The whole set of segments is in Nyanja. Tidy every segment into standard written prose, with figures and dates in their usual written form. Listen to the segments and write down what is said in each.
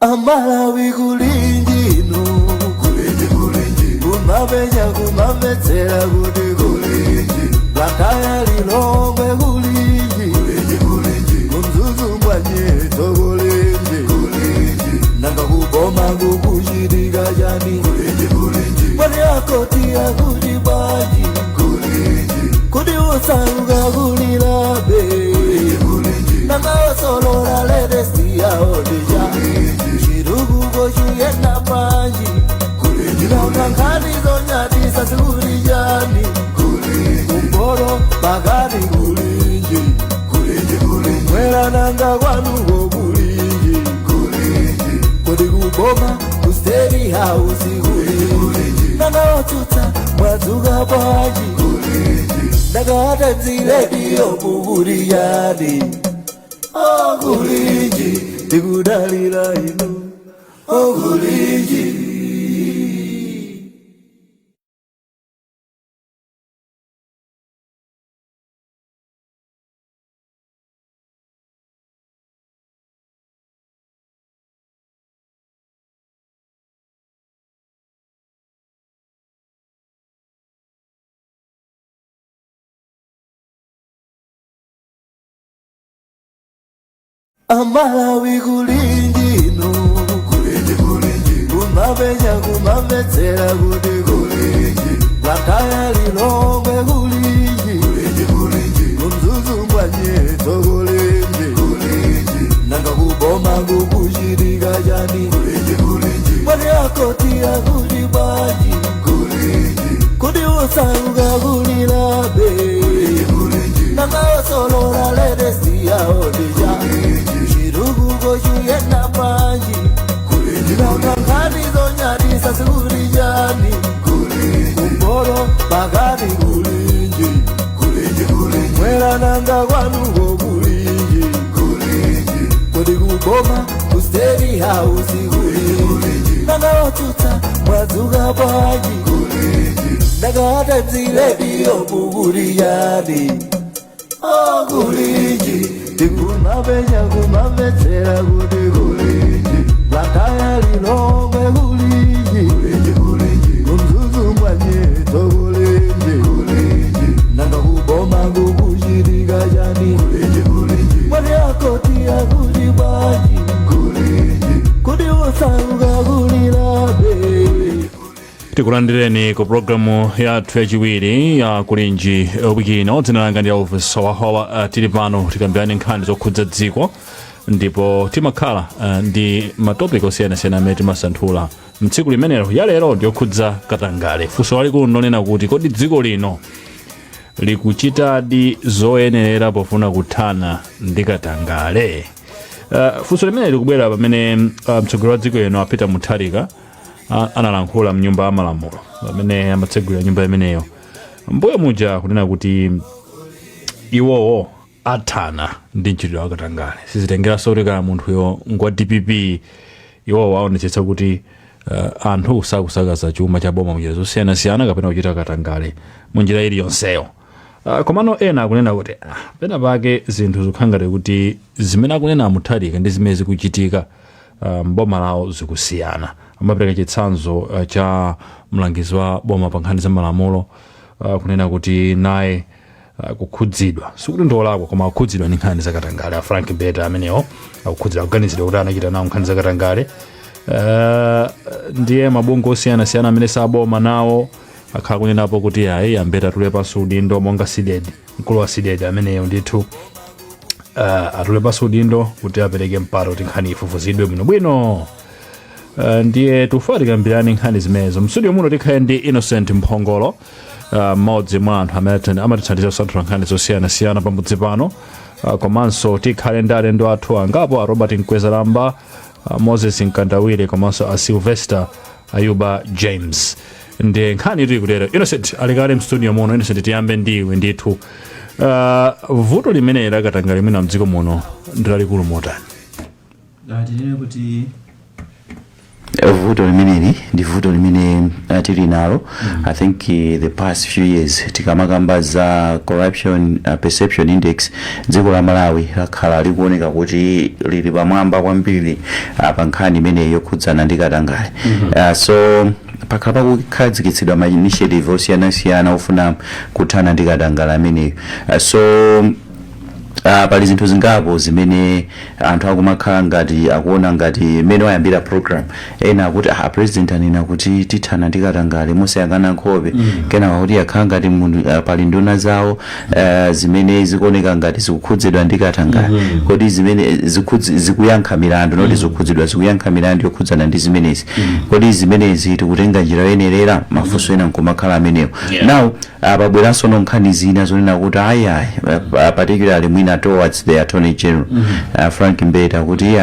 Amalawi kulinji no kulinji kumabenya kumabetsera kuti kulinji Blantyre Lilongwe kulinji kumzuzu mwanyeto kulinji nanga kuboma kukuchitika chani kwani akotia kuti baji kuti usauka kulilabe nanga osolola ledesi yaodeja chiruguko chuyenda panji nanga nkani zonyatisa sikulijani kumboro bakati kulinji mwera nanga kwanuko kulinji kodi kuboma kusteri house kulinji nanga otuta mwazuka panji nanga atanzile diyo kukulijani Kulinji, tikudalira inu, Kulinji. Amalawi kulinji no kulinji kumabenya kumabetsera kuti kulinji Blantyre Lilongwe kulinji kumzuzu mwanyeto kulinji nanga kuboma kukuchitika chani kwani akotia kuti baji kuti usauka kulilabe nanga osolola ledesi yaodeja chiruguko chuyenda panji nanga nkani zonyatisa sikulijani kumboro bakati kulinji mwera nanga kwanuko kulinji kodi kuboma kusteri house kulinji nanga otuta mwazuka panji nanga atanzile diyo kukulijani kulinji tikumabenya kumabetsera kuti kulinji Blantyre Lilongwe kulinji kumzuzu mwanyeto kulinji nanga kuboma kukuchitika chani kwani akotia kuti baji kuti usauka kulilabe. Tikulandireni ku programu yathu yachiwiri ya kulinji wiki ino. Dzina langa ndi Elvis Wawawa. Tili pano tikambirani nkhani zokhudza dziko ndipo timakhala ndi matopiko osiyanasiyana amene timasanthula mtsiku limenelo. Ya lero ndi yokhudza katangale. Funso lalikulu ndonena kuti kodi dziko lino likuchitadi zoyenerera pofuna kuthana ndi katangale? Funso limene likubwera pamene mtsogoleri wa dziko lino Peter Mutharika analankhula mnyumba ya malamulo pamene amatsegulira nyumba imeneyo mbuyo muja kunena kuti iwowo athana ndi ntchito ya katangale. Sizitengera sotekana munthuyo ngwa DPP. Iwowo aonetsetsa kuti anthu sakusakaza chuma cha boma munjira zosiyanasiyana kapena kuchita katangale munjira iliyonseyo. Komano ena akunena kuti pena pake zinthu zikhangati kuti zimene akunena Mutharika ndi zimene zikuchitika mboma lawo zikusiyana. Amapereka chitsanzo cha mlangizi wa boma pa nkhani za malamulo kunena kuti naye kukhudzidwa sikuti ndolakwa koma kukhudzidwa ndi nkhani za katangale. Frank Beta amenewo akukhudzidwa kuganizidwa kuti anachita nawo nkhani za katangale. Ndiye mabungwe osiyanasiyana amene saboma nawo akhala kunenapo kuti ayi Beta atulepanso udindo monga SIDED, mkulu wa SIDED ameneyo ndithu atulepanso udindo kuti apereke mpata kuti nkhani ifufuzidwe bwinobwino. Ndiye tufa tikambirani nkhani zimenezo. Mstudio muno tikhale ndi Innocent Mphongolo, mmodzi mwa anthu amene amatithandiza kusanthula nkhani zosiyanasiyana pamudzi pano. Komanso tikhale ndi alendo athu angapo Robert Mkwezalamba, Moses Nkandawire komanso a Sylvester Ayuba James. Ndiye nkhani tuli kutero. Innocent alikale mstudio muno. Innocent tiyambe ndiwe ndithu. Vuto limene la katangale mwina mdziko muno ndilalikulu motani? Ndinene kuti vuto limeneli ndi vuto limene tili nalo. I think the past few years tikamakamba za corruption perception index dziko la Malawi lakhala likuoneka kuti lili pamwamba kwambiri pa nkhani imene yokhudzana ndi katangale. So pakhala pakukhazikitsidwa ma initiative osiyanasiyana ofuna kuthana ndi katangale ameneyo. So pali zinthu zingapo zimene anthu akumakhala ngati akuona ngati mene wayambira program ena akuti president anena kuti tithana ndi katangale mosayang'ana nkhope kenaka kuti yakhala ngati munthu pali nduna zawo zimene zikuoneka ngati zikukhudzidwa ndi katangale kodi zimene zikuyankha milandu noti zikukhudzidwa zikuyankha milandu yokhudzana ndi zimenezi kodi zimenezi tikutenga njira yoyenerera mafunso ena nkumakhala amenewo. Now pabweranso nkhani zina zonena kuti ayi particularly mwina towards the Attorney General Frank Mbeta kuti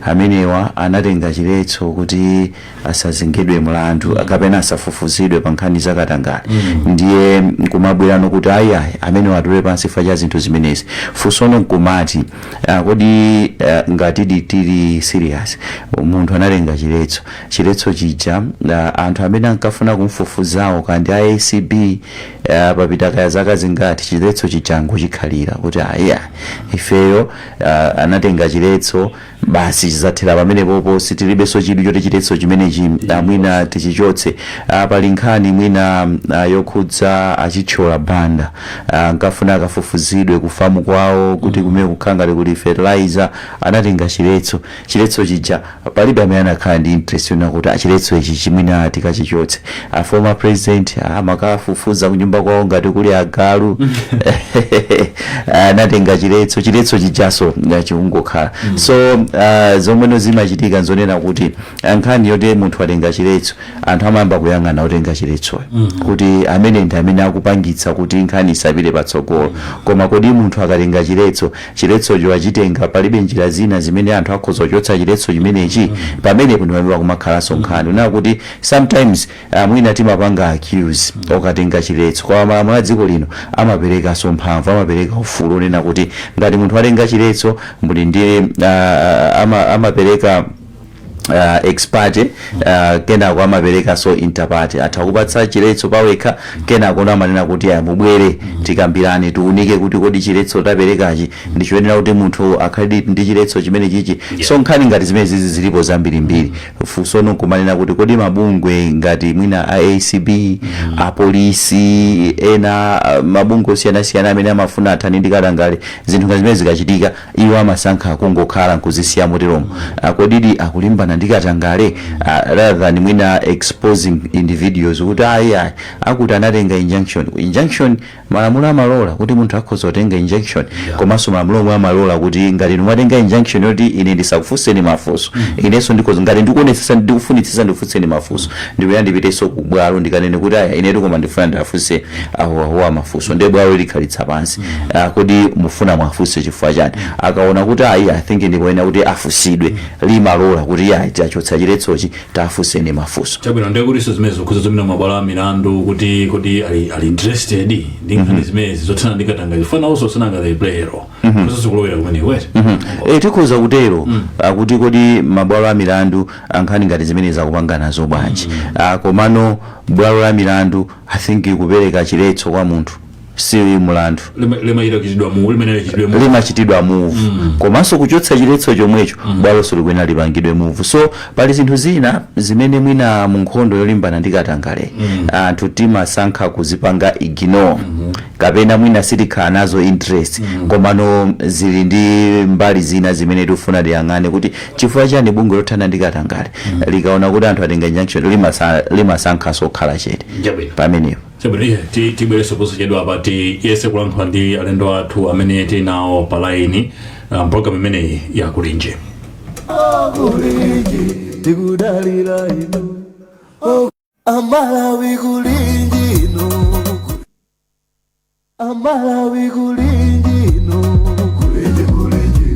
amenewa anatenga chiletso kuti asazengedwe mlandu kapena asafufuzidwe pa nkhani za katangale. Ndiye nkumabwerano kuti amenewa atule pansi fa cha zinthu zimenezi. Fusono nkumati kodi ngati tili serious munthu anatenga chiletso chija anthu amene ankafuna kumfufuzawo kandi ACB papita kaya zaka zingati chiletso chichango chikhalira kuti ifeyo anatenga chiletso basi chizathera pamene popo sitilibenso chidwi choti chiletso chimenechi mwina tichichotse. Pali nkhani mwina yokhudza achitshola banda nkafuna akafufuzidwe kufamu kwawo kuti kumene kukhangale kuli fertilizer anatenga chiletso chija palibe amene anakhala ndi interest yona kuti chiletso ichi chimwina tikachichotse. Former president amakafufuza kunyumba kwawo ngati kuli agalu anatenga chiletso chijaso chikungokhala. So zomweno zimachitika nzonena kuti nkhani yoti munthu atenga chiletso anthu amayamba kuyang'ana otenga chiletso kuti amene ndi amene akupangitsa kuti nkhani isapite patsogolo. Koma kodi munthu akatenga chiletsocho achitenga palibe njira zina zimene anthu akhoza kuchotsa chiletso chimenechi pamene pamene kumakhalanso nkhani una kuti sometimes mwina timapanga accuse okatenga chiletso kwa malamulo a dziko lino amaperekanso mphamvu amapereka ufulu onena kuti ngati munthu atenga chiletso mbuli ndiye amapereka ex parte kenako amapereka so inter parte atakupatsa chiletso pawekha kenako amanena kuti mubwere tikambirane tiunike kuti kodi chiletso taperekachi ndichoyenera kuti munthu akhale ndi chiletso chimene chichi. So nkhani ngati zimene zizi zilipo zambirimbiri fusono kumanena kuti kodi mabungwe ngati mwina ACB apolisi ena mabungwe osiyanasiyana amene amafuna athane ndi katangale zinthu ngati zimene zikachitika iwo amasankha kungokhala nkuzisiya moteromo kodidi akulimbana ndi katangale rather than mwina exposing individuals kuti akuti anatenga injunction malamulo amalola kuti munthu akhoza kutenga injunction komanso malamulo omwe amalola kuti ngati mwatenga injunction yoti ine ndisakufunseni mafunso inenso ndikoza ngati ndikuonetsa ndikufunitsisa ndifunseni mafunso ndikuyandipiteso ku bwalo ndikanene kuti inetu koma ndifuna ndafunse awa mafunso ndi bwalo likhalitsa pansi kodi mufuna mwafunse chifukwa chani akaona kuti I think ndikoyena kuti afusidwe limalola kuti achotsa chiletsochi tafunseni mafunso. Chabwino ndiye kuti zimene zikhuza zomina mabwalo a milandu kuti ali interested ndi nkhani zimene zothana ndi katangale funa also sananga the player kuso sikulowera kumene wet tikhoza kutero kuti kodi mabwalo a milandu nkhani ngati zimene zakupangana zo bwanji komano bwalo la milandu I think kupereka chiletso kwa munthu si mulandu limachitidwa move komanso kuchotsa chiletso chomwecho bwalo silikwena lipangidwe move. So pali zinthu zina zimene mwina mu nkhondo yolimbana ndi katangale anthu timasankha kuzipanga ignore kapena mwina sitikhala nazo interest komano zili ndi mbali zina zimene tifuna tiyang'ane kuti chifukwa chani bungwe lothana ndi katangale likaona kuti anthu atenga injunction limasankhanso kukhala chete pamenepo. Chabwino tibwereso poso chedwa apati yese kulankhula ndi alendo athu amene tinawo palaini program imene ya Kulinji. Kulinji tikudalira ino Amalawi Kulinji ino Amalawi Kulinji ino Kulinji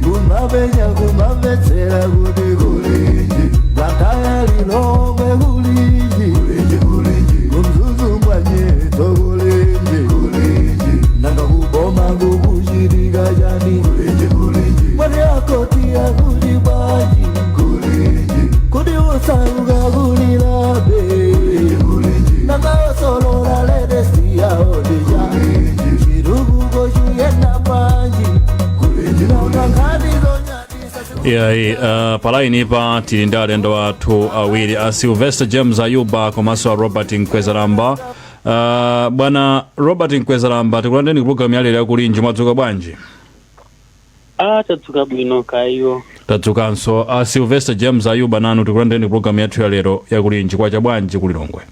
kumavetsera kuti Kulinji Blantyre Lilongwe Kulinji kumzuzu mwanyeto Kulinji nanga kuboma kukuchitika chani mwani akoti akulibaji kuti usaruka palaini pa tili ndi alendo wathu awiri a Sylvester James Ayuba komanso a Robert Nkwezalamba. Bwana Robert Nkwezalamba, tikulandeni ku programu ya lero yakulinji, mwadzuka bwanji? Tadzuka bwino kaiwo. Tadzukanso. A Sylvester James Ayuba nanu tikulandeni ku programu yathu ya lero yakulinji, kwacha bwanji kulilongwe?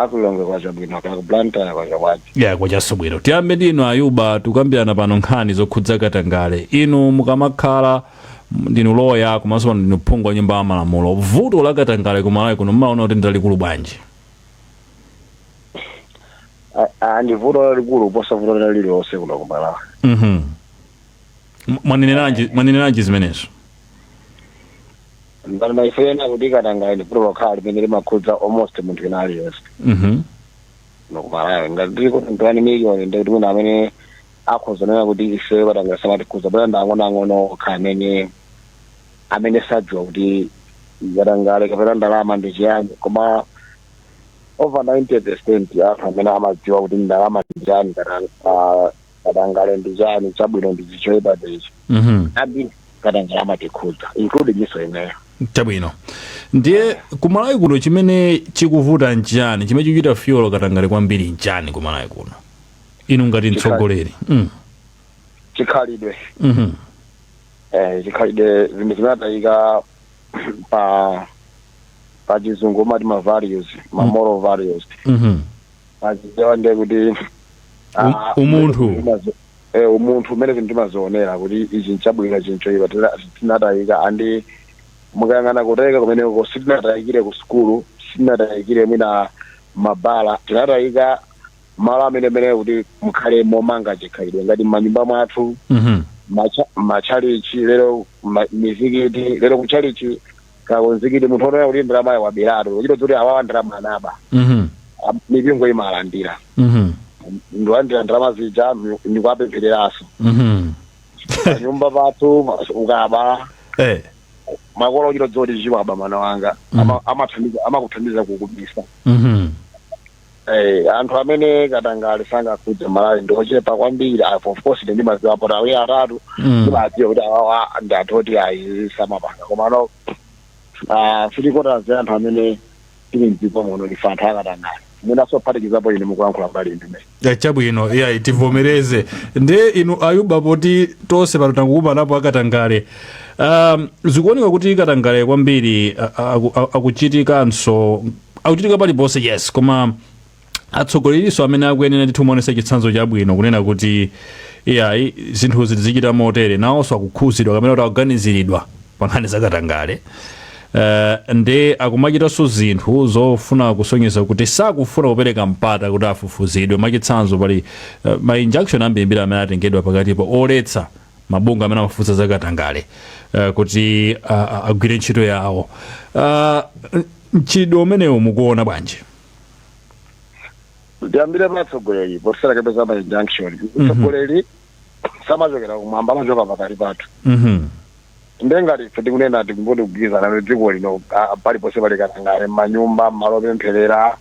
Kulilongwe kwacha bwino, kakublantyre kwacha bwanji? Kwachaso bwino. Tiyambe ndinu Ayuba, tukambirana pano nkhani zokhudza Katangale. Inu mukamakhala ndinu loya komanso ndinu phungu wa nyumba ya malamulo. Vuto la Katangale kumalawi kuno mmaona kuti ndalikulu bwanji? Ndi vuto lalikulu posa vuto lililonse kuno kumalawi. Mwaneneranji zimenezo? Ndana ifena kuti Katangale ndi vuto lokhala limene limakhudza almost munthu ena aliyense. No kumalawi ngati kuti 1 million ndi kuti mwina amene akhozana kuti ife Katangale samatikhudza bwana ndang'ono okha amene sadziwa kuti Katangale kapena ndalama ndi chiyani, koma over 90% ya amene amadziwa kuti ndalama ndi chiyani, Katangale ndi chiyani, chabwino ndi chichoipa ichi. Abi Katangale amatikhudza including iso ineyo. Chabwino. Ndiye kumalawi kuno chimene chikuvuta nchiyani, chimene chikuchita fiyolo Katangale kwambiri nchiyani kumalawi kuno, inu ngati mtsogoleri? Chikhalidwe. Chikhalidwe zimene zimatayika pa chizungu mati ma values, ma moral values. Pachizewa ndiye kuti umunthu umene zinthu timazionera kuti ichi nchabwino chinchoipa tinatayika. Andi mukayang'ana kutayika kumeneko sitinatayikire ku sukulu, sitinatayikire mwina mabala, tinatayika malo amene kuti mukhale momanga chikhalidwe ngati m'manyumba mwathu, machalichi, lero mizikiti, lero kuchalichi kakonzikiti munthu onoya kuti ndalama wabiratu uchito kuti awawa ndalama anaba mipingo imalandira ndiwandira ndalama zija ndikuapemphereraso nyumba pathu ukaba makolo uchito dzoti chiwaba mwana wanga amakuthandiza kukubisa. Anthu amene Katangale sangakhudze malawi ndochepa kwambiri. Of course ndi maziwa pota awiri atatu ndimadziwa kuti awawa ndatoti ayisamapanga, koma no filikotazi anthu amene tili mdziko muno ndife anthu Katangale munaso phatikizapo ine mukuyankhula mbali ndime. Chabwino tivomereze. Nde inu Ayuba poti tonse pano tangukumanapo Katangale, zikuoneka kuti Katangale kwambiri akuchitikanso akuchitika paliponse, yes, koma atsogoleriso amene akuyenera ndithu muonesa chitsanzo chabwino kunena kuti zinthu zizichita motere, nawonso akukhuzidwa kamene kuti akuganiziridwa pa nkhani za Katangale. Nde akumachitanso zinthu zofuna kusonyeza kuti sakufuna kupereka mpata kuti afufuzidwe. Mwachitsanzo pali ma injunction ambirimbiri amene atengedwa pakatipo oletsa mabungwe amene amafufuza za Katangale kuti agwire ntchito yawo. Mchitidwe umenewu mukuona bwanji? Ndiyambire patsogoleri posera kapeza ma injunction. Mtsogoleri samachokera kumwamba, amachoka pakati pathu. Ndengati ife tikunena tikumboti kugwirizana nedziko lino paliponse pali Katangale, m'manyumba, m'malo opempherera,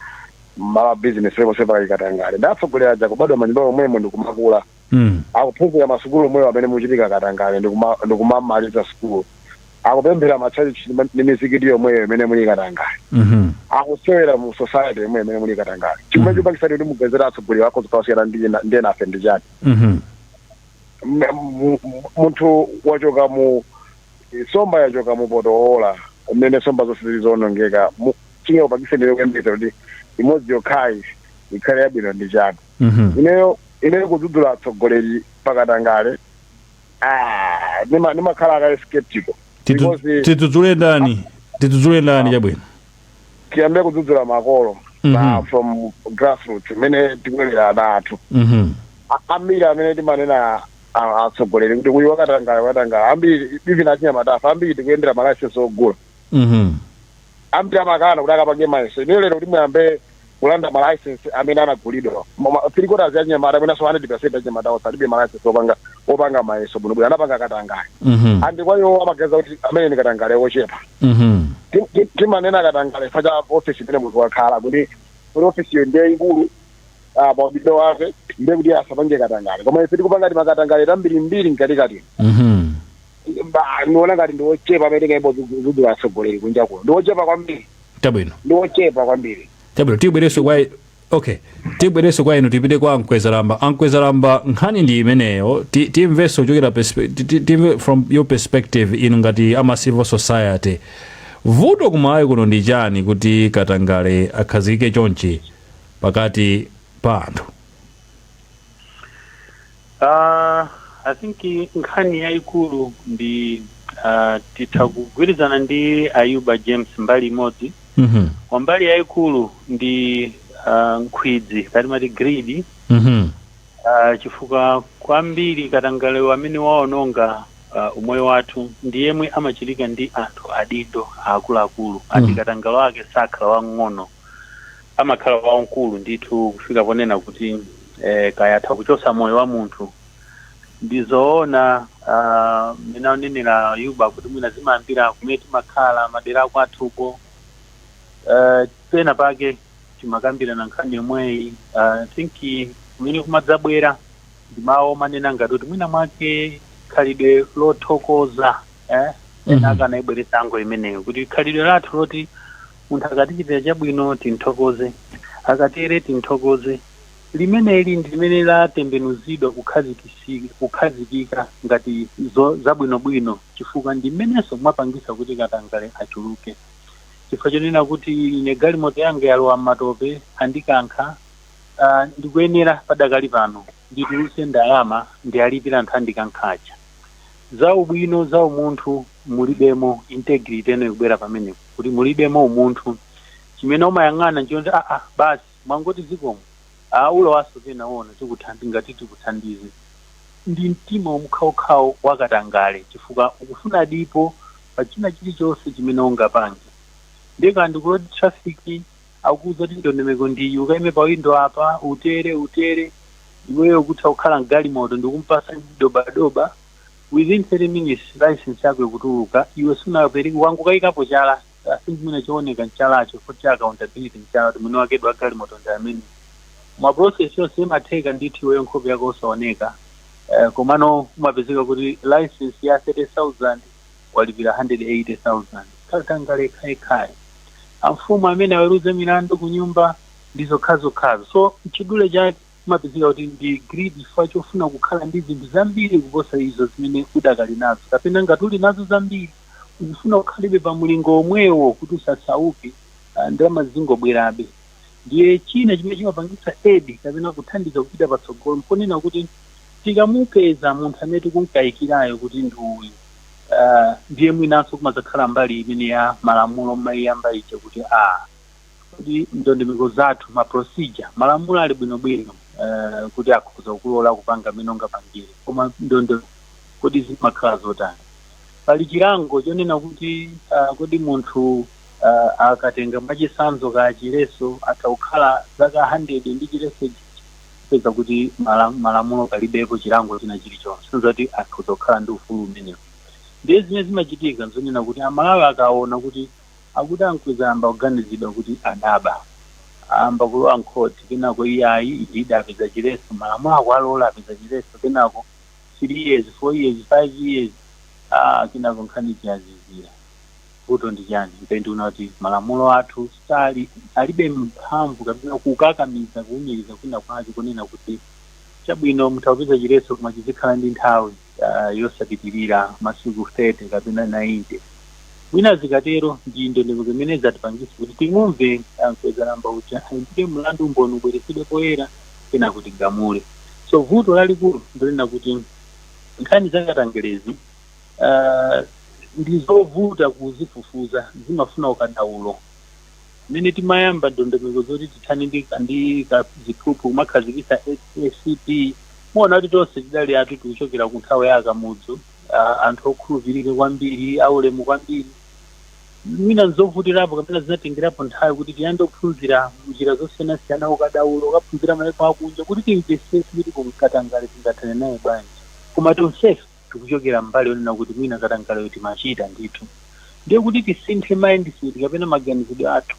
m'malo business paliponse pali Katangale. Ndatsogolera aja kubadwa manyumba omwemo ndikumakula, akuphunzira masukulu omwewo amene muchitika Katangale ndikumamaliza sukulu, akupemphera machalichi ndi mizikiti yomweyo imene muli Katangale, akusewera mu society yomweyo imene muli Katangale. Chimene chipakisani kuti mugwezera atsogoleri wako zikawasiyana ndiye nafe ndi chani. Munthu wachoka mu somba yachoka mupotowola umene somba zonse zilizonongeka chinga upakisani kuyembekeza kuti imodzi yokhayi ikhale yabwino ndi chani. Ineyo kudzudzula atsogoleri pa Katangale nimakhala akale skeptical. Tidzudzule ndani chabwino? Tiyambe kudzudzula makolo from grassroots imene tikulera ana athu. Ambiri amene timanena atsogoleri kuti kuyiwa Katangale ambiri even achinyamatafa ambiri tikuyendera malayisensi ogula. Ambiri amakana kuti akapange mayeso. Ineyo lero kuti muyambe kulanda malayisensi amene anagulidwa. Filikotazi achinyamata amene aso 100% achinyamatawo salibe malayisensi opanga mayeso bwinobwino, anapanga Katangale. Andi kwa iwo amageza kuti amene ni Katangale ochepa. Timanena Katangale facha ofisi imene munthu wakhala kuti ofisi yo ndiye ikulu maudindo wake ndiye kuti asapange Katangale, koma ife tikupanga ti Katangale tambiri mbiri mkatikati. niona ngati ndiochepa amene kaibo zudula atsogoleri kunja kuno ndiochepa kwambiri Chabwino. ndiochepa kwambiri Chabwino tibwereso kwa okay. Tibwereso kwa inu tipite kwa Ankwezalamba. Ankwezalamba nkhani ndi imeneyo timveso kuchokera timve from your perspective inu ngati ama civil society. Vuto kumawe kuno ndi chani kuti Katangale akhazike chonchi pakati pa anthu? I think nkhani yayikulu ndi titha kugwirizana ndi Ayuba James mbali imodzi. Wambali yayikulu ndi nkhwidzi katimati greed. Chifukwa kwambiri Katangale wamene waononga umoyo wathu ndi yemwe amachitika ndi anthu adindo akuluakulu. Ati Katangale wake sakhala wang'ono amakhala wankulu ndithu kufika ponena kuti kayatha kuchosa moyo wa munthu. Ndizoona minaonenera Ayuba kuti mwina zimayambira kumene timakhala madera kwathuko pena pake timakambira na nkhani yomweyi. I think kumene kumadzabwera ndimawo manena ngati kuti mwina mwake khalidwe lothokoza ena akanayibweretsa ango imeneyo kuti khalidwe lathu loti munthu akatichitira chabwino tinthokoze, akatere tinthokoze. Limeneli ndi limene latembenuzidwa kukhazikika ngati zabwinobwino chifukwa ndi mmenenso mwapangisa kuti Katangale achuluke. Chifukwa chonena kuti ine galimoto yanga yalowa m'matope andikankha ndikuyenera padakali pano ndituluse ndalama ndiyalipira anthu andikankhacha. Za ubwino za umunthu mulibemo integrity eno ikubwera pamenepo kuti mulibemo umunthu chimene umayang'ana nchionti basi mwangoti zikomo ulo waso pena wona ngati tikuthandize. Ndi mtima omukhaokhawo wa Katangale chifukwa ukufuna dipo pa china chilichonse chimene ungapange. Ndeka ndikuloti traffic akuza kuti ndondomeko ndiyi ukaime pa window apa utere iweyo kutha kukhala mgalimoto ndikumpasa dobadoba within 30 minutes license yako ikutuluka iwe sunapereki wangu kayikapo chala simene chooneka nchalacho futhi accountability nchala kuti mwini wakedwa galimoto ndi amene mwa process yonse imatheka ndithu iweyo nkhope yako osaoneka komano umapezeka kuti license ya 30,000 walipira 180,000. Katangale khai amfumu amene aweruze milandu kunyumba ndizo khazo. So chidule chake umapezeka kuti ndi greed chifukwa chofuna kukhala ndi zinthu zambiri kuposa izo zimene udakali nazo kapena ngati uli nazo zambiri ukufuna kukhalibe pa mulingo omwewo kuti usasauke ndalama zingobwerabe. Ndiye china chimene chimapangisa edi kapena kuthandiza kupita patsogolo mponena kuti tikamupeza munthu amene tikunkayikirayo kuti ndi uyu ndiye mwinanso kumadzakhala mbali imene ya malamulo mayiyamba iche kuti kuti ndondomeko zathu maprocedure malamulo ali bwinobwino kuti akhoza kulola kupanga mene ungapangire koma ndondo kodi zimakhala zotani. Pali chilango chonena kuti kodi munthu akatenga machisanzo ka chileso atakhala zaka 100 ndi chileso peza kuti malamulo palibepo chilango china chilichonse zoti akhoza kukhala ndi ufulu umenewo. Ndiye zimene zimachitika nzonena kuti amalawi akaona kuti akuti Ankwezalamba kuganizidwa kuti adaba amba kulowa nkhoti kenako iyayi idida apeza chileso malamulo akualola apeza chileso kenako 3 years 4 years 5 years kenako nkhani chiyazizira. Vuto ndi chani? Ndiona kuti malamulo athu alibe mphamvu kapena kukakamiza kuwumiriza kwina kwake kunena kuti chabwino muthapeza chileso koma chizikhala ndi nthawi yosapitirira masiku 30 kapena 90. Mwina zikatero ndi ndondomeko zimene zatipangisa kuti timumve Ankwezalamba uja ayipite mlandu mboni ubweresedwe poyera kena kuti gamule. So vuto lalikulu ndonena kuti nkhani za Katangalezi ndizovuta kuzifufuza zimafuna ukadaulo. Mene timayamba ndondomeko zoti tithani ndi ziphuphu kumakhazikisa ACP muona kuti tonse tidali athu tikuchokera ku nthawi ya Kamudzu anthu okhulupirika kwambiri aulemu kwambiri. Mwina nzovutirapo kapena zinatengerapo nthawi kuti tiyambe kuphunzira njira zosiyanasiyana ukadaulo ukaphunzira maiko akunja kuti timvesese kuti kumkatangale tingathane naye bwanji. Koma tonsefe tikuchokera mbali yonena kuti mwina Katangale timachita ndithu. Ndiye kuti tisinthe mindset kapena maganizidwe athu.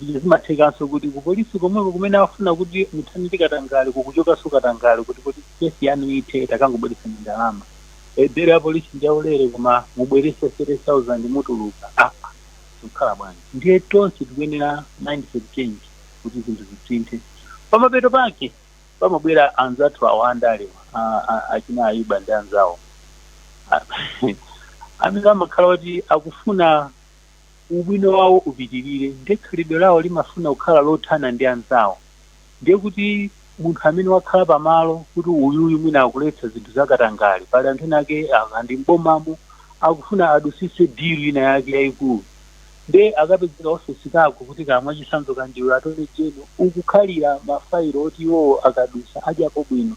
Zimathekanso kuti kupolisi komweko kumene afuna kuti muthani Katangale kukuchokanso Katangale kuti kesi yanu ithe takangobweretsa ndalama. edera ya polisi njaulere koma mubwerese 30,000 mutuluka kukhala bwanji ndiye tonse tikuyenera mindset change kuti zinthu zisinthe pamapeto pake pamabwera anzathu awandalewa achina Ayuba ndi anzawo amene amakhala kuti akufuna ubwino wawo upitirire ndiye khalidwe lawo limafuna kukhala lothana ndi anzawo ndiye kuti munthu amene wakhala pamalo kuti uyuyu mwina akuletsa zinthu zakatangale pali anthu ena ake akandi mbomamo akufuna adusise deal ina yake yayikulu nde akapezeka ofesi kako kuti kamwa chisanzo kanjiwe atole jeno ukukhalira mafairo oti iwo akadusa ajapo bwino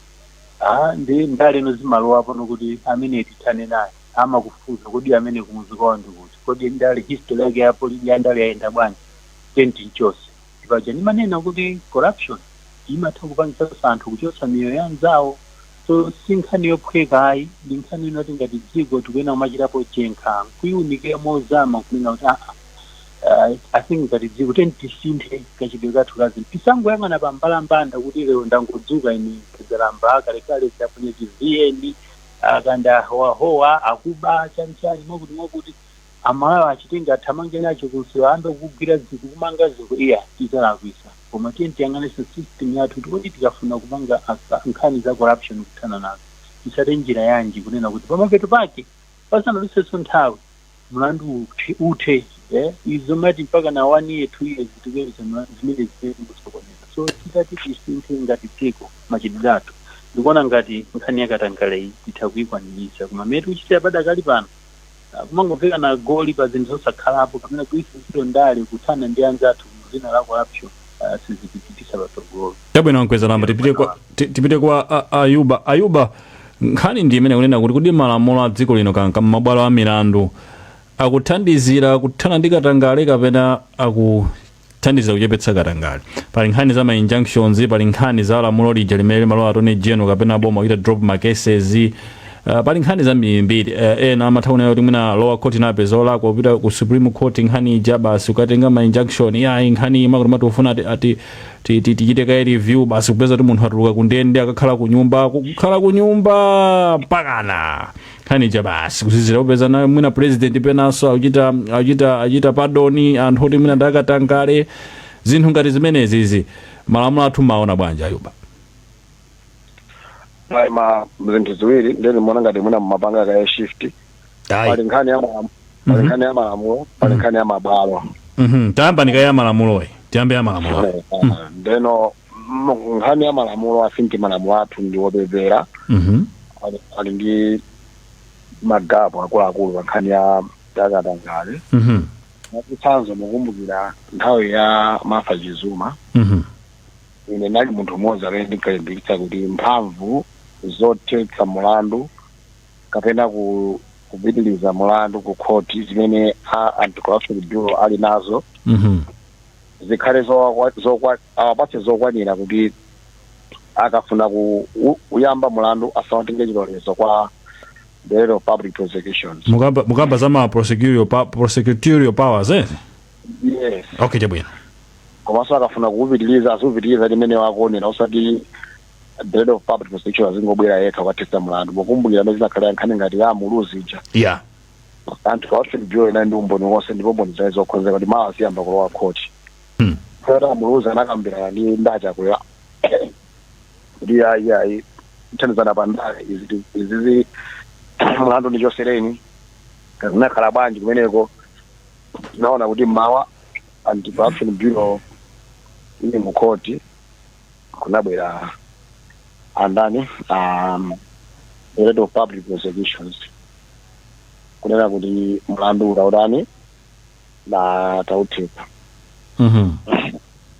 nde ndaleno zimalowa pano kuti amene tithane naye amakufuza kodi amene kumuzi kwawo ndikuti kodi ndale history yake yapo ya ndale yayenda bwanji tenti chose ipaja nimanena kuti corruption imatha kupangisa anthu kuchotsa miyoyo ya anzawo so sinkhani yophweka ayi ndi nkhani inoti ngati dziko tikuyena kumachitapo chenkha kuyiunikira mozama kunena kuti I think ngati dziko tisinthe kachidwe kathu kazini tisangoyang'ana pa mbalambanda kuti lero ndangodzuka ine kedzalamba kalekale chaponye chiviyeni akanda howahowa akuba chanichani mwakuti amalawa achitenga athamange nacho kunsewa ambe kugwira dziko kumanga ziko tizalakwisa koma tiyang'anise system yathu tikoti tikafuna kupanga nkhani za corruption kuthana nazo tisate njira yanji kunena kuti pamapeto pake pasanalisenso nthawi mlandu uthe izo mati mpaka na 1 year 2 years tikuyeza zimene zikusokoneza so titati tisinthe ngati dziko machitidwe athu ndikuona ngati nkhani yakatangale itha kuyikwaniritsa koma metu uchitira padakali pano kumangomveka na goli pa zinthu zosakhalapo kapena kuisa ntchito ndale kuthana ndi anzathu zina la corruption sizipititisa patsogolo. Chabwino nkweza namba tipite kwa Ayuba nkhani ndi imene kunena kuti malamulo a dziko lino kanka mabwalo a milandu akuthandizira kuthana ndi katangale kapena akuthandiza kuchepetsa katangale. Pali nkhani za ma injunctions, pali nkhani za lamulo lija limene malo atone general kapena boma kuita drop ma cases, pali nkhani za mbiri ena amathauna yoti mwina lower court napeza olakwa kupita ku supreme court nkhani ija basi ukatenga ma injunction nkhani makuti matufuna ati tichite ka review basi kupeza kuti munthu atuluka kundende akakhala ku nyumba pakana nkhani ija basi kuzizira kupeza na mwina president penaso achita pardoni anthu oti mwina ndakatangale zinthu ngati zimenezi malamulo athu maona bwanja Ayuba. Zinthu ziwiri ndeni mwana ngati mwina mapanga ka shift pali nkhani ya malamulo pali nkhani ya mabwalo tayamba nikaya malamulo tiyambe ya malamulo ndeno nkhani ya malamulo afinti malamulo athu ndi wobebera ali ndi magapo akuluakulu nkhani ya katangale mwachitsanzo mukumbukira nthawi ya Martha Chizuma ine nali munthu mmodzi amene ndinkalimbikitsa kuti mphamvu zotetsa mulandu kapena kupitiliza mulandu ku khoti zimene anti-corruption bureau ali nazo zikhale awapatse zokwanira kuti akafuna kuyamba mulandu asawatenge chilolezo kwa the head of public prosecutions. Mukamba zama prosecutorial powers Yes. Okay, chabwino. Komanso akafuna kupitiliza limene wakuonera usati the head of public prosecutions azingobwera yekha kwathetsa mulandu mukumbukira amene zinakhala nkhani ngati ya Muluzi ija. Yeah. Anti-corruption bureau ina ndi umboni wonse ndipo mboni zawo zokhozeka kuti mawa asiyamba kulowa khoti. Sera Muluzi anakambirana ndi ndacha kuya kuti ayi thandizana pandale izi mulandu ndi chosereni zinakhala bwanji kumeneko naona kuti mawa anti-corruption bureau ili mukoti kunabwera andani the head of public prosecutions kunena kuti mulandu utaudani na tauthepa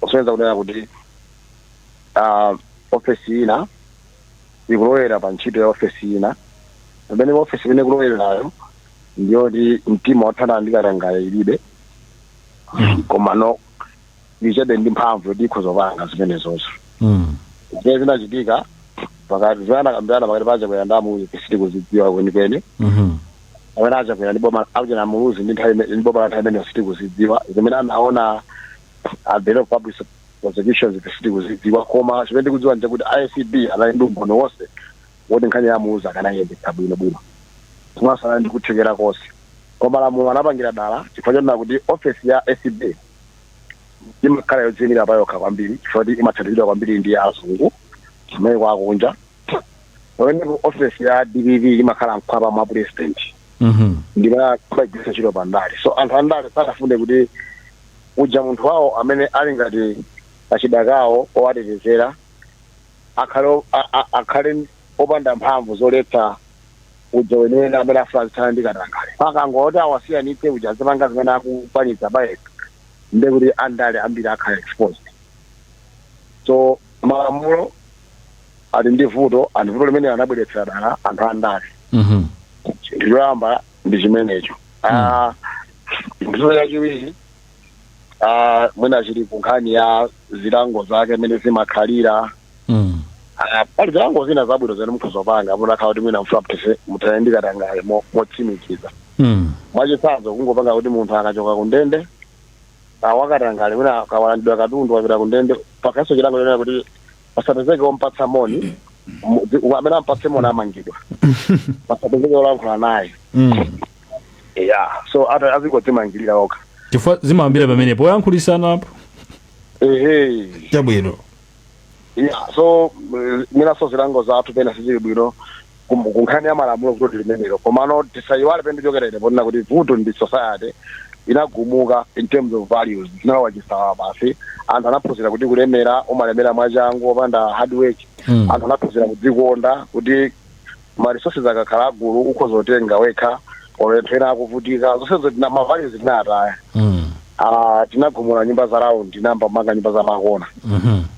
uswenza kunena kuti ofesi ina ikulowera pa ntchito ya ofesi ina pamene ofesi imene kulowerayo ndiyoti mtima wathana ndi katangale ilibe komano lichede ndi mphamvu yoti ikhoza kupanga zimenezozo zimene zinachitika pakati zanakambirana pakati paja kwera ndamu isiti kuzidziwa kwenikweni amene aja kwera ndi boma akuja na Muluzi ndi boma la nthawi imene isiti kuzidziwa zimene anaona the head of public prosecutions isiti kuzidziwa koma chimene ndikudziwa nje kuti ICB anali ndi umboni wonse woti nkhani ya Muluzi akanayendetsa bwinobwino timasala ndi kuthekera konse koma malamulo anapangira dala chifukwa chonena kuti ofesi ya SCB imakhala yodziyimira pa yokha kwambiri chifukwa kuti imathandizidwa kwambiri ndi azungu amene kwakunja pamene ofesi ya DPP imakhala mkhwapa mwa president ndimene kubayigwisa ntchito pa ndale so anthu andale sanafunde kuti uja munthu wawo amene ali ngati pachidakawo owatetezera akhale opanda mphamvu zoletsa uja wenene amene afuna zithana ndi katangale pakangoti awasiyanitse uja azipanga zimene akukwanitsa bayeka nde kuti andale ambiri akhala exposed so malamulo ali ndi vuto limene anabweretsera dala anthu andale chinthu choyamba ndi chimenecho ntchito yachiwiri mwina chili ku nkhani ya zilango zake mene zimakhalira pali zilango zina zabwino zene mukhuzopanga munakhala kuti mwina muthaye ndi katangale motsimikiza mwachitsanzo kungopanga kuti munthu akachoka ku ndende wakatangale mwina akawalandidwa katundu wapita ku ndende pakaso chilango chonena kuti pasapezeke wompatsa moni amene ampatse moni amangidwa pasapezeke olankhula naye so azikodzimangirira okha chifukwa zimayambira pamene poyankhulisanapo chabwino so minaso zilango zathu pena sizili bwino kunkhani ya malamulo kuti limenelo komano tisayiwale pende chokerere ponena kuti vuto ndi society inagumuka in terms of values zinalowa chisawa basi anthu anaphunzira kuti kulemera umalemera mwachangu opanda hard work anthu anaphunzira kudzikonda kuti ma resources akakhala agulu ukhozotenga wekha olethera akuvutika zonsezo ma values tinataya tinagumula nyumba za round tinamba manga nyumba za makona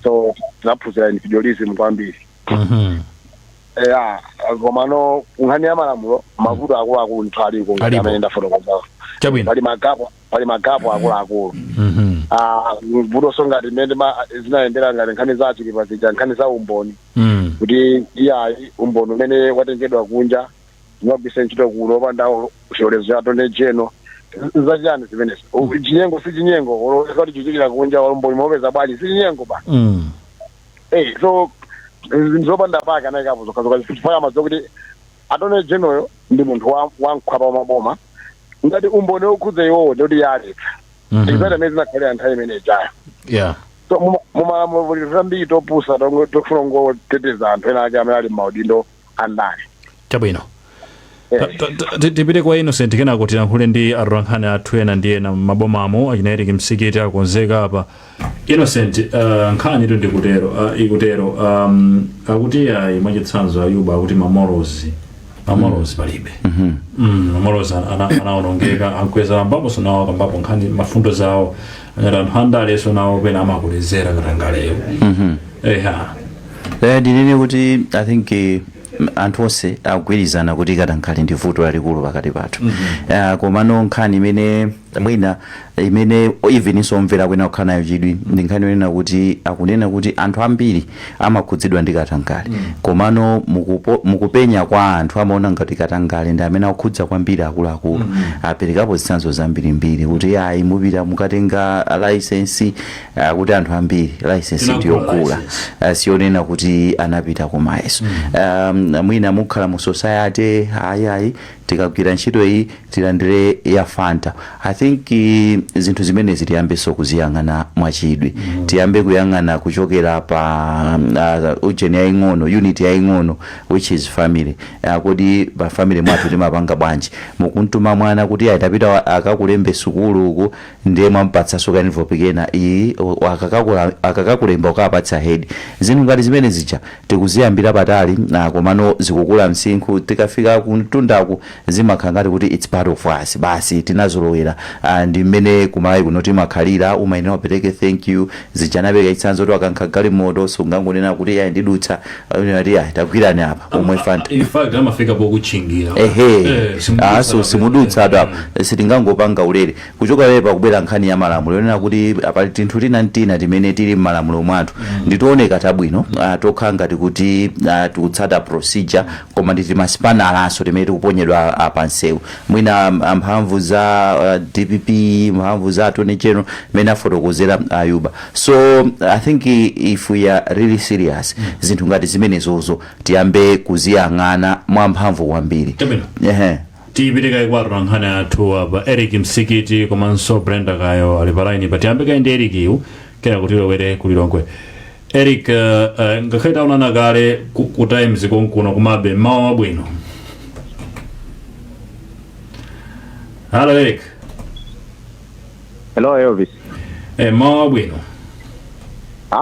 so tinaphunzira individualism kwambiri komano kunkhani ya malamulo mavuto akuluakulu nthu aliko amene ndafotokozawo pali magapo akuluakulu vuto so ngati mmene zinayendera ngati nkhani za achilipa zija nkhani za umboni kuti iyayi umboni umene watengedwa kunja zinogwisa ntchito kuno opanda chilolezo cha attorney general zachani zimenezi chinyengo si chinyengo oloweza kuti chichikira kunja umboni mopeza bwanji si chinyengo ba so zopanda pake anayikapo zokhazoka chifukwa amadziwa kuti attorney general ndi munthu wamkhwapa wamaboma ngati umboni okhudza iwowo ndikuti yaletsa exactly amene zinakhalira nthawi imene ijayo so mumalamulo tambiri topusa tofuna ngoteteza anthu ena ake amene ali m'maudindo andale chabwino tipite kwa Innocent kenako tilankhule ndi atolankhani athu ena ndi ena mabomamo achina Eric Msikiti akonzeka apa Innocent nkhani ito ndikutero ikutero akuti ayi mwachitsanzo Ayuba akuti mamorozi palibe mamorozi anaonongeka ankweza ambapo sonawo kambapo nkhani mafundo zawo anthu andaleso nawo pena amakulezera katangaleyo ndinene kuti I think anthu onse akugwirizana kuti katangale ndi vuto lalikulu pakati pathu komano nkhani imene mwina imene even isomvera kwena kukhala nayo chidwi ndi nkhani yonena kuti akunena kuti anthu ambiri amakhudzidwa ndi katangale komano mukupenya kwa anthu amaona ngati katangale ndi amene akukhudza kwambiri akuluakulu aperekapo zitsanzo zambirimbiri kuti ayi mupita mukatenga license kuti anthu ambiri license ndiyogula siyonena kuti anapita kumayeso mwina mukhala mu society ayi tikagwira ntchito iyi tilandire ya Fanta I think zinthu zimene zitiyambeso kuziyang'ana mwachidwi tiyambe kuyang'ana kuchokera pa ujeni yaing'ono unit yaing'ono which is family kodi pa family mwathu timapanga bwanji mukuntuma mwana kuti ayitapita akakulembe sukulu uku ndiye mwampatsa sokanivo pikena iyi akakakulemba ukapatsa head zinthu ngati zimene zija tikuziyambira patali komano zikukula msinkhu tikafika kuntundaku zimakhala ngati kuti it's part of us basi tinazolowera ndi mmene kumalawi kuno timakhalira umayenera wapereke thank you zijanapeka itsanzo kuti akankhagali moto sungangonena kuti ayi ndidutsa ati ayi tagwirani apa omwe Fanta in fact amafika pokuchingira so simudutsa apa sitingangopanga ulere kuchoka lepa kubwera nkhani ya malamulo yonena kuti pali tinthu tina timene tili m'malamulo mwathu nditooneka tabwino tokhala ngati kuti tikutsata procedure koma ndi timasipana alanso timene tikuponyedwa apansewu mwina mphamvu za DPP mphamvu za Attorney General mene afotokozera Ayuba. So I think if we are really serious zinthu ngati zimenezozo tiyambe kuziyang'ana mwamphamvu kwambiri. Tipiteka kwa rankhani athu apa Eric Msikiti komanso Brenda Kayo ali palaini pa tiyambe kaende Eric iwu kena kuti lowere kulilongwe. Eric ngakhale taonana kale ku times konkuno kumabe mawa abwino. Hello Eric. Hello Elvis. Mawa abwino.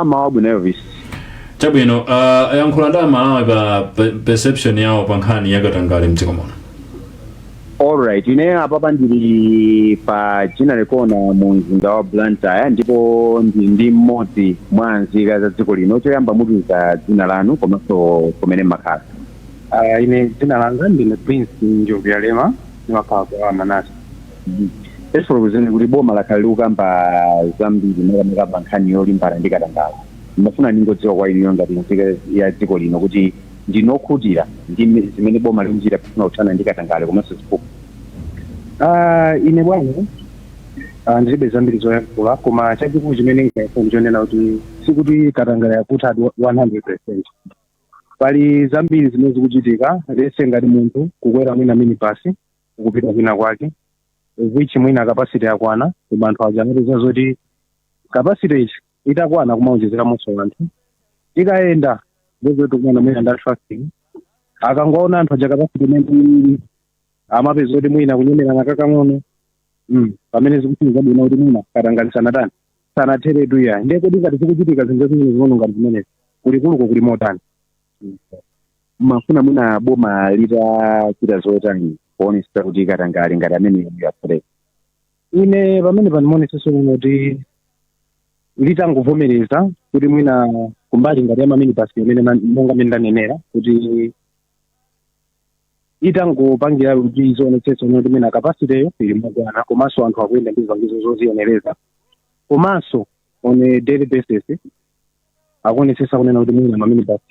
Mawa abwino Elvis. Chabwino yankhula nda Malawi pa perception yawo pa nkhani yakatangale mdziko muno. Alright, ine apapa ndili pa General Corner mu mzinda wa Blantyre ndipo ndi mmodzi mwa nzika za dziko lino choyamba mutuza dzina lanu komanso kumene makhala. Ine dzina langa ndine Prince Njovyalema ndimakhala kwa Manase. Esolo kuzene kuti boma lakhala likukamba zambiri makamaka nkhani yolimbana ndi katangale. Ndimafuna ndingodziwa kwa inu ngati nzika ya dziko lino kuti ndinokhutira ndi zimene boma linjira kufuna kuthana ndi katangale komanso ziphuphu. Ine bwana ndilibe zambiri zoyankhula koma chachikulu chimene ngaifuna chonena kuti sikuti katangale yakutha 100%. Pali zambiri zimene zikuchitika lese ngati munthu kukwera mwina minibus kupita kwina kwake which mwina capacity yakwana koma anthu aja anapeza zoti capacity itakwana kumaonjezera monso anthu ikayenda ndizoti kumwana mwina nda traffic akangoona anthu aja capacity imene amapeza kuti mwina kunyemera nakakang'ono pamene zikufunika bwino kuti mwina katangale sanatani sanatheretu ya ndiye kuti ngati zikuchitika zinthu zimene zing'ono ngati zimenezi kulikuluko kuli motani. Mafuna mwina boma litachita zotani kuonesa kuti katangale ngati amene yapuleka. Ine pamene pandimonetseso kuti litangovomereza kuti mwina kumbali ngati ya maminibus imene monga mene ndanenera kuti itangopangira kuti izionetsetsa kuti mwina capacity ili mokwana komanso anthu akuyenda ndi zipangizo zoziyenereza komanso on a daily basis akuonetsetsa kunena kuti mwina maminibus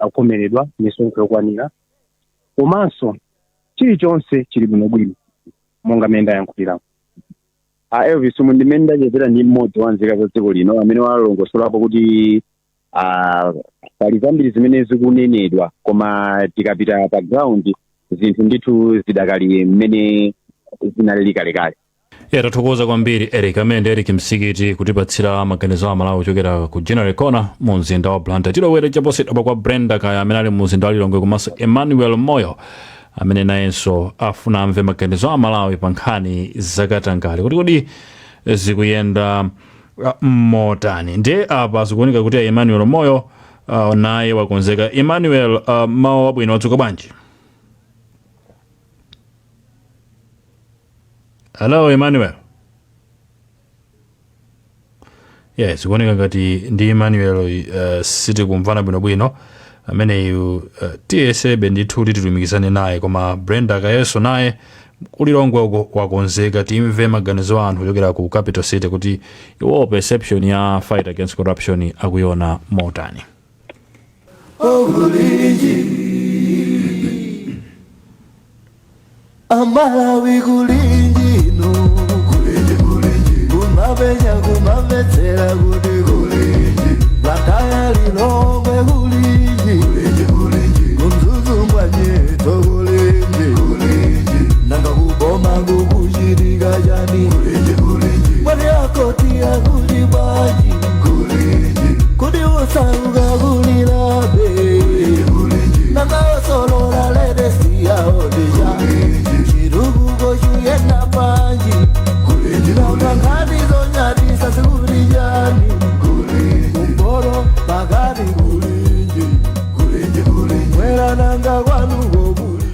akhomeredwa misonkho yokwanira komanso chilichonse chili bwinobwino monga mene ndayankhulirapo. Elvis ndimene ndachezera ndi mmodzi wa nzika za dziko lino amene walongosolapo kuti pali zambiri zimene zikunenedwa koma tikapita pa ground zinthu ndithu zidakali mmene zinalili kalekale. Tathokoza kwambiri Eric amene Eric Msikiti kutipatsira maganizo a Malawi kuchokera ku General Corner mu mzinda wa Blantyre. Tilowere chaposita kwa Brenda Kayo amene ali mu mzinda wa Lilongwe komanso Emmanuel Moyo amene nayenso afuna amve maganizo a Malawi pa nkhani zakatangale kuti zikuyenda motani. Ndiye apa zikuoneka kuti Emmanuel Moyo naye wakonzeka. Emmanuel, mawa abwino wadzuka bwanji? Hello Emmanuel. Yes, zikuoneka ngati ndi Emmanuel sitikumvana bwinobwino ameneyu TSB ndithu titumikizane naye koma Brenda Kayo naye kulilongwe uko wakonzeka timve maganizo anthu kuchokera ku Capital City kuti iwo perception ya fight against corruption akuiona motani. Amalawi kulinji no kumavenya kumavetsera kuti kulinji Blantyre Lilongwe kulinji kumzuzungwa nyeto kulinji nanga kuboma kukuchitika chani mwene akoti akuti bwanji kuti usauka kulilabe nanga osolola ledesi yaodesha chiruguko chuyenda panji nanga ngati zonyatisa sikulijani kumboro pakati kulinji mwera nanga kwanuko kuli.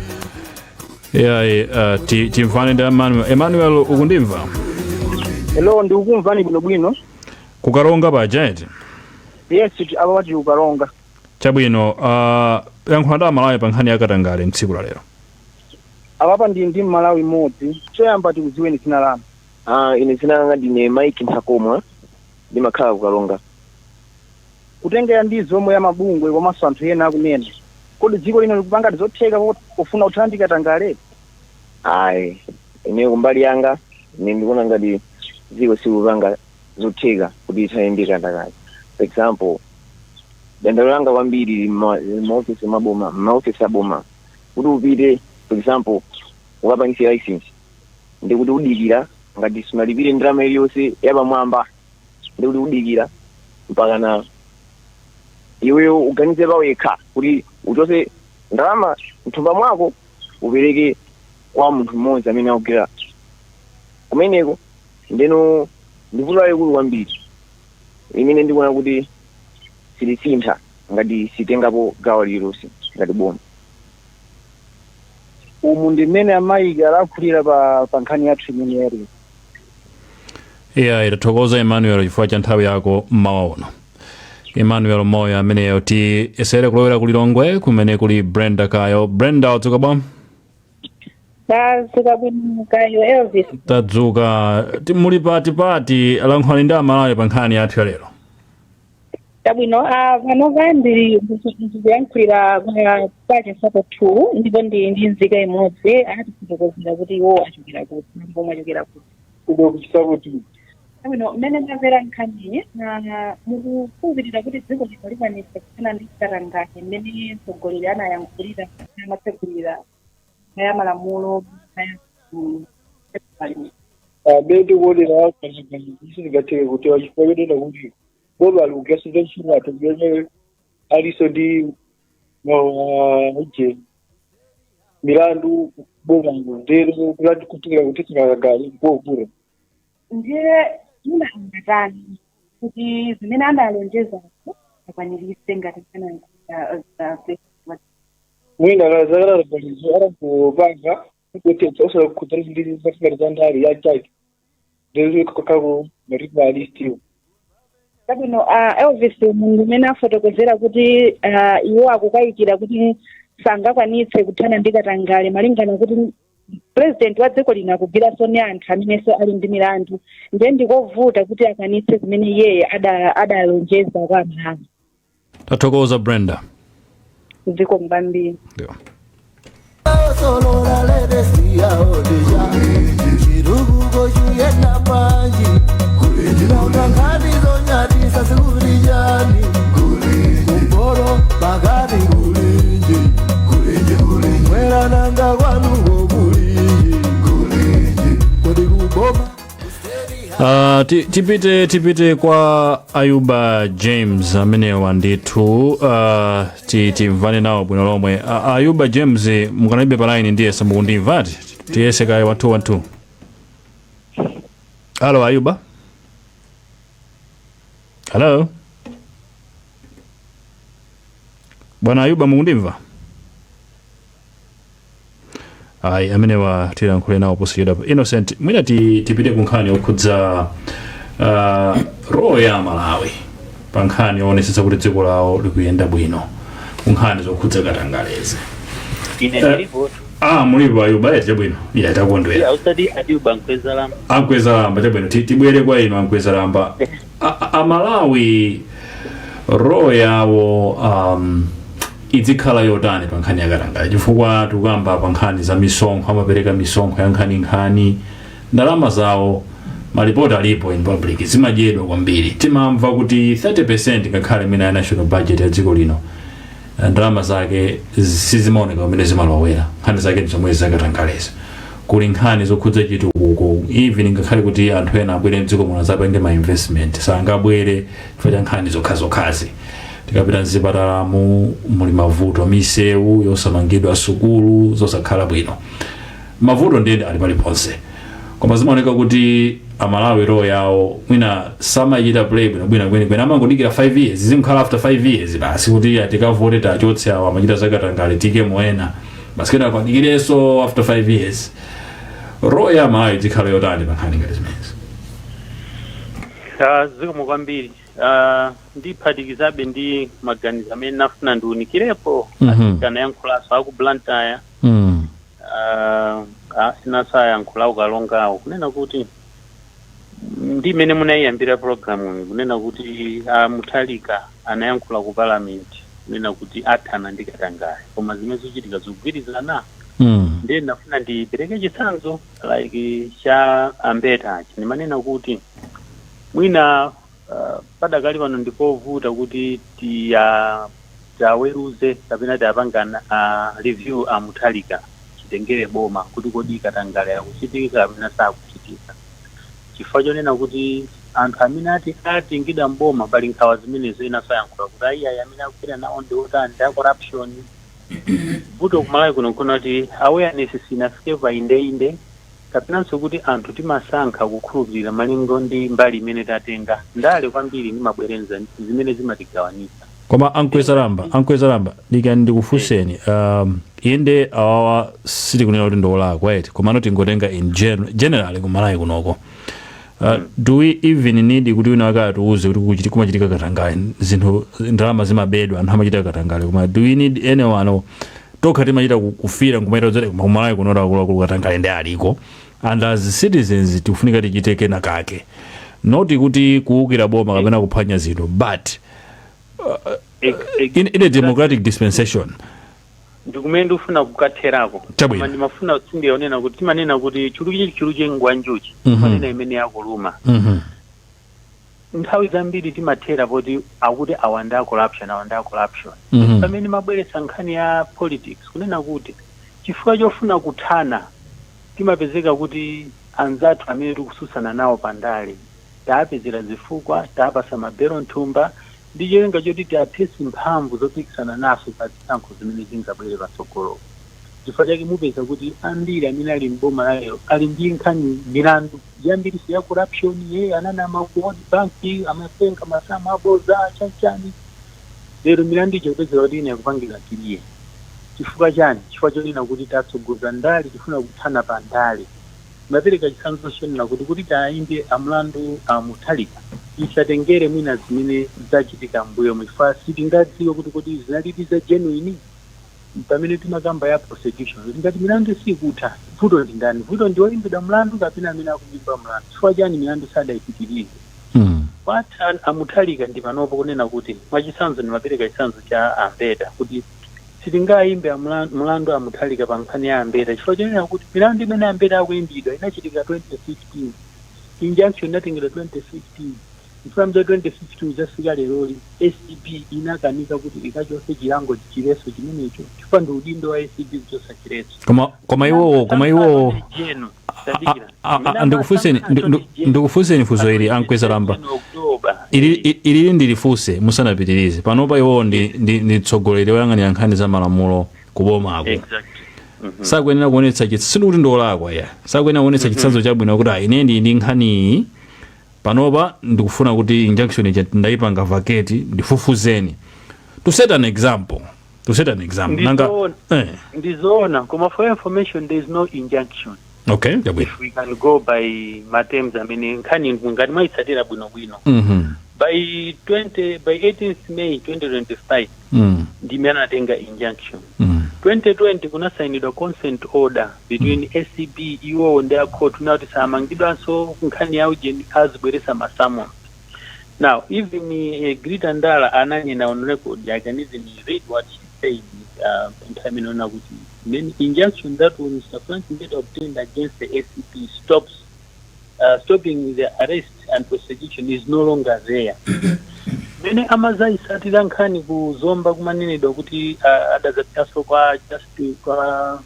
Timfane nda Emmanuel ukundimva? Hello, ndikukumvani bwinobwino. Kukaronga paja eti? Yes, aba wati kukaronga. Chabwino, yankhula nda Malawi pa nkhani yakatangale mtsiku la lero. Abapa ndi Malawi modzi. Choyamba tikudziweni dzina lanu. Ine dzina langa ndine Mike Ntakomwa ndimakhala kukaronga. Kutengera ndi zomwe ya mabungwe komanso anthu ena akunena. Kodi dziko lino likupanga zotheka kufuna kuthana ndi katangale? ayi ine kumbali yanga ine ndikuona ngati dziko sikupanga zotheka kuti ithayendeka ndakali. For example, dandalo langa kwambiri maofisi aboma kuti upite, for example, ukapangisa license ndikuti udikira ngati sunalipire ndalama iliyonse yapamwamba, ndikuti udikira mpaka na iweyo uganize pawekha kuti uchose ndalama mthumba mwako upereke kwa munthu mmodzi amene akugera kumeneko. Ndeno ndivuto lalikulu kwambiri imene ndikuona kuti silisintha ngati sitengapo gawo lililonse ngati boma. Umu ndi mmene amayi alakhulira pa nkhani yathu imene yali. Itathokoza Emmanuel chifukwa cha nthawi yako mmawa uno. Emmanuel Moyo ameneyo ti esere kulowera ku Lilongwe kumene kuli Brenda Kayo. Brenda, wadzuka bwanji? Tadzuka bwino Kayo Elvis. Tadzuka. Muli pati alankhwani ndi amalawi pa nkhani yathu ya lero. Tabwino vanova ndikuyankhulira pache sapo 2 ndipo ndi nzika imodzi atifotokozera kuti iwo achokera kuti pomwe achokera kuti Kudo kuchisapo 2. tabwino mmene ndamvera nkhaniyi mukukhulupirira kuti dziko lino likwanisa kuthana ndi chitarangani mmene mtsogoleri anayankhulira amatsegulira aya malamulo aya Bende kuonera kazikani isigatheke kuti wachipokedera kuti boba lugasiza chimwa togene aliso ndi ije milandu boba ndero kulati kutikira kuti tinagagali bokure. ndiye munaangatani kuti zimene analonjeza akwanilise ngati kana Mwina lazara balizo ara kubanga kuti tsosa kutari ndi zakari zandari ya chaki. Ndero kokako meriba listiyo. tabwino Elvis mundu mmene afotokozera kuti iwo akukayikira kuti sangakwanitse kuthana ndi katangale malingana kuti president wa dziko lino akugwiranso ndi anthu amenenso ali ndi milandu, ndiye ndikovuta kuti akwanitse zimene iye adalonjeza kwa amalawi. Tathokoza Brenda. Dziko mbambiri. Ndio. Solola ledesi ya odeja Chirugugo chuyena panji Naungangani zonyati sasikulijani Kumboro magari kulinji Mwela nanga kwanugo kulinji Kodi kuboma tipite kwa Ayuba James amenewa ndithu timvane nawo bwino lomwe. Ayuba James mukanalibe pa line ndiye samukundimvati tiyese kaye 1 Hello Ayuba. Hello bwana Ayuba, mukundimva? Ayi amenewa tilankhule nawo posiyeda Innocent. Mwina tipite ku nkhani yokhudza roho ya Malawi pa nkhani yoonetsetsa kuti dziko lawo likuyenda bwino ku nkhani zokhudza katangaleze. Ine ndilipo. Mulipo Ayuba chabwino. Takondwera. Ausadi Ayuba Nkwezalamba. Nkwezalamba chabwino. Tibwere kwa ino Nkwezalamba. Malawi roho yawo idzikhala yotani pa nkhani yakatangale chifukwa tukamba pa nkhani za misonkho, amapereka misonkho ya nkhani ndalama zawo malipoti alipo in public zimadyedwa kwambiri. Timamva kuti 30% ngakhale mina ya national budget ya dziko lino ndalama zake sizimaoneka kumene zimalowera. Nkhani zake ndizomwe zakatangaleza kuli nkhani zokhudza chitukuko, even ngakhale kuti anthu ena abwere mdziko muno zapenge ma investment sangabwere chifukwa cha nkhani zokhazi. Tikapita mzipatala muli mavuto, misewu yosamangidwa, sukulu zosakhala bwino, mavuto ndiye ali paliponse. Koma zimaoneka kuti amalawi roho yawo mwina samachita play bwino kwene amangodikira 5 years zimkhala after 5 years basi kuti atikavote tachotse awo amachita zakatangale tike moena basi kena kwadikireso after 5 years. Roho ya amalawi idzikhala yotani pa nkhani ngati zimenezi? Zikomo kwambiri. Ndiphatikizabe ndi maganizo amene nafuna ndiunikirepo kana yankhulaso aku Blantyre asinasa yankhula ukalongawo kunena kuti ndi mene munayiyambira programu kunena kuti Mutharika anayankhula ku parliament kunena kuti athana ndi katangale koma zimene zochitika zogwirizana ndiye nafuna ndipereke chitsanzo like cha ambeta chimanena kuti mwina padakali pano ndipovuta kuti tiaweruze kapena tiapangana review Mutharika chitengere boma kuti kodi Katangale akuchitika kapena sakuchitika, chifukwa chonena kuti anthu amene atingidwa mboma pali nkhawa zimenezo ena sayankhula kuti ayiyayi amene akupita nawo ndi otani ndi corruption. Vuto kumalawi kuno kuti awareness sinafike painde kapenanso kuti anthu timasankha kukhulupirira malingo ndi mbali imene tatenga ndale kwambiri ndi mabwerenza zimene zimatigawanisa. Koma ankwezalamba likani ndikufunseni inde awawa sitikunena kuti ndolakwa eti koma noti ngotenga in general kumalawi kunoko. Do we even need kuti wina wakatiuze kuti kumachitika Katangale zinthu ndalama zimabedwa anthu amachita Katangale koma do we need anyone tokha timachita kufira nkumaita zoti kumalawi kunota akuluakulu Katangale ndi aliko and as citizens tikufunika tichiteke na kake not kuti kuwukira boma kapena kuphwanya zinthu but in a democratic dispensation ndikumene ndikufuna kukatherako koma ndimafuna sindiyaonena kuti timanena kuti chulu chengwanjuchi manena imene yakuluma nthawi zambiri timathera poti akuti awanda corruption pamene mabweretsa nkhani ya politics kunena kuti chifukwa chofuna kuthana timapezeka kuti anzathu amene tikususana nawo pandale taapezera zifukwa taapasa mabero nthumba ndi cholinga choti tiaphesi mphamvu zopikisana naso pa zisankho zimene zingabwere patsogolo. Chifukwa chake mupeza kuti ambiri amene ali mboma layo ali ndi nkhani milandu yambiri ya corruption ananama ku World Bank amasenga masama aboza chachani lero milandu ichopezera kuti ine akupangira kiriye. Chifukwa chani? Chifukwa chonena kuti tatsogoza ndale tifuna kuthana pa ndale. Mapereka chitsanzo chonena kuti taimbe amlandu Mutharika isatengere mwina zimene zachitika mbuyo mufasi sitingadziwe kuti zinaliti za genuine pamene timakamba ya prosecution ngati milandu sikutha vuto ndi ndani, vuto ndi oyimbidwa mlandu kapena amene akuyimba mlandu. Chifukwa chani milandu sadayipitirize Mutharika ndi panopo kunena kuti mwachitsanzo ndimapereka chitsanzo cha Ambeta kuti sitingayimbe mlandu Mutharika pa nkhani ya Ambeta chifukwa chonena kuti milandu imene Ambeta akuyimbidwa inachitika 2015 injunction inatingidwa 2015 from the 2015 zasika leroli SCP inakanika kuti ikachose chilango chireso chimenecho chifukwa ndi udindo wa SCP kuchosa chireso. Koma iwo ndikufunseni funso ili ankwezalamba ili ndilifuse musanapitirize panopa iwo ndi tsogoleri woyang'anira nkhani za malamulo kubomako. Sakuyenera kuonetsa chitsanzo kuti ndolakwa sakuyenera kuonetsa chitsanzo chabwino kuti ine ndi nkhani panopa ndikufuna kuti injunction ndayipanga vacate ndifufuzeni to set an example ndizoona koma for information there is no injunction. Okay, if we can go by terms amene nkhani ngati mwaitsatira bwinobwino by 18th May 2025 ndimene anatenga injunction. 2020 kunasainidwa consent order between SCB iwo ndi court now tisamangidwanso nkhani yawo azibweresa masamon. Now even Greta Ndala ananena on record I can even read what she said in time in kuti then injunction that was subsequently obtained against the SCP stopping the arrest and prosecution is no longer there. Mene amazaisatira nkhani kuzomba kumanenedwa kuti adazapitaso kwa just kwa